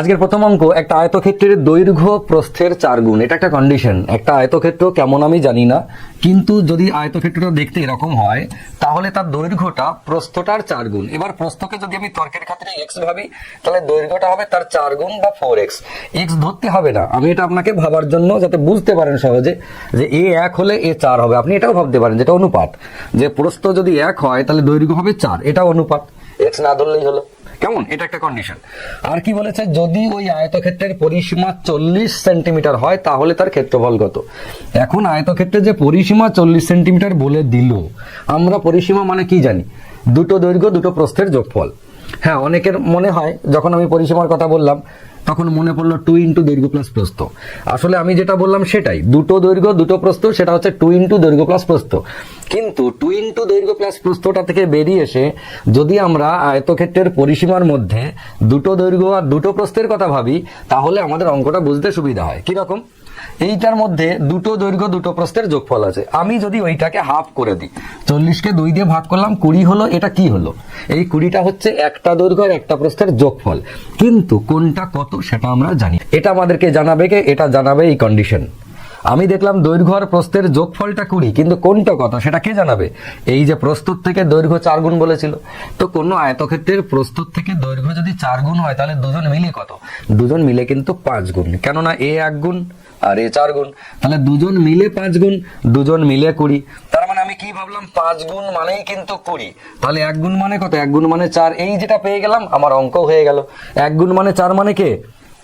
আজকের প্রথম অঙ্ক, একটা আয়তক্ষেত্রের দৈর্ঘ্য প্রস্থের 4 গুণ। এটা একটা কন্ডিশন। একটা আয়তক্ষেত্র কেমন আমি জানি না, কিন্তু যদি আয়তক্ষেত্রটা দেখতে এরকম হয় তাহলে তার দৈর্ঘ্যটা প্রস্থটার 4 গুণ। এবার প্রস্থকে যদি আমি তর্কের ক্ষেত্রে এক্স ভাবি, তাহলে দৈর্ঘ্যটা হবে তার 4 গুণ বা 4x। এক্স ধরতে হবে না, আমি এটা আপনাকে ভাবার জন্য যাতে বুঝতে পারেন সহজে যে এ 1 হলে এ 4 হবে। আপনি এটাও ভাবতে পারেন যেটা অনুপাত, যে প্রস্থ যদি 1 হয় তাহলে দৈর্ঘ্য হবে 4, এটাও অনুপাত, এক্স না ধরলেই হলো। কেমন? এটা একটা কন্ডিশন। আর কি বলেছে, যদি ওই আয়তক্ষেত্রের পরিসীমা 40 সেন্টিমিটার হয় তাহলে তার ক্ষেত্রফল কত। এখন আয়তক্ষেত্রের যে পরিসীমা 40 সেন্টিমিটার বলে দিল, আমরা পরিসীমা মানে কি জানি? দুটো দৈর্ঘ্য দুটো প্রস্থের যোগফল। হ্যাঁ, অনেকের মনে হয় যখন আমি পরিসীমার কথা বললাম তখন মনে পড়লো 2 ইন্টু দৈর্ঘ্য প্লাস প্রস্থ। আসলে আমি যেটা বললাম সেটাই, দুটো দৈর্ঘ্য দুটো প্রস্থ, সেটা হচ্ছে 2 ইন্টু দৈর্ঘ্য প্লাস প্রস্থ। কিন্তু 2 ইন্টু দৈর্ঘ্য প্লাস প্রস্থটা থেকে বেরিয়ে এসে যদি আমরা আয়তক্ষেত্রের পরিসীমার মধ্যে দুটো দৈর্ঘ্য আর দুটো প্রস্থের কথা ভাবি, তাহলে আমাদের অঙ্কটা বুঝতে সুবিধা হয়। কিরকম? এইটার মধ্যে দুটো দৈর্ঘ্য দুটো প্রস্থের যোগফল আছে। আমি যদি ওইটাকে হাফ করে দিই, 40কে 2 দিয়ে ভাগ করলাম, 20 হলো। এটা কি হলো? এই 20টা হচ্ছে একটা দৈর্ঘ্য আর একটা প্রস্থের যোগফল। কিন্তু কোনটা কত সেটা আমরা জানি। এটা আমাদেরকে জানাবে কে? এটা জানাবে এই কন্ডিশন। আমি দেখলাম দৈর্ঘ্য আর প্রস্থের যোগফলটা 20, কিন্তু কোনটা কত সেটা কে জানাবে? এই যে প্রস্থর থেকে দৈর্ঘ্য 4 গুণ বলেছিল, তো কোনো আয়তক্ষেত্রের প্রস্থর থেকে দৈর্ঘ্য যদি 4 গুণ হয় তাহলে দুজন মিলে কত? দুজন মিলে কিন্তু 5 গুণ, কেননা এ 1 গুণ আর এ 4 গুণ, তাহলে দুজন মিলে 5 গুণ, দুজন মিলে 20। তার মানে আমি কি ভাবলাম, 5 গুণ মানেই কিন্তু 20, তাহলে 1 গুণ মানে কত? 1 গুণ মানে 4। এই যেটা পেয়ে গেলাম, আমার অঙ্ক হয়ে গেল। 1 গুণ মানে 4 মানে কে?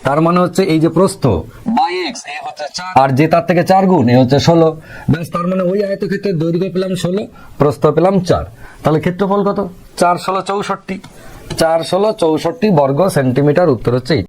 তার মানে হচ্ছে এই যে প্রস্থ বাই এক্স, এ হচ্ছে 4, আর যে তার থেকে 4 গুণ, এ হচ্ছে 16। ব্যাস, তার মানে ওই আয়তক্ষেত্রের দৈর্ঘ্য পেলাম 16, প্রস্থ পেলাম 4। তাহলে ক্ষেত্রফল কত? 4 16 64, 4 16 64 বর্গ সেন্টিমিটার। উত্তর হচ্ছে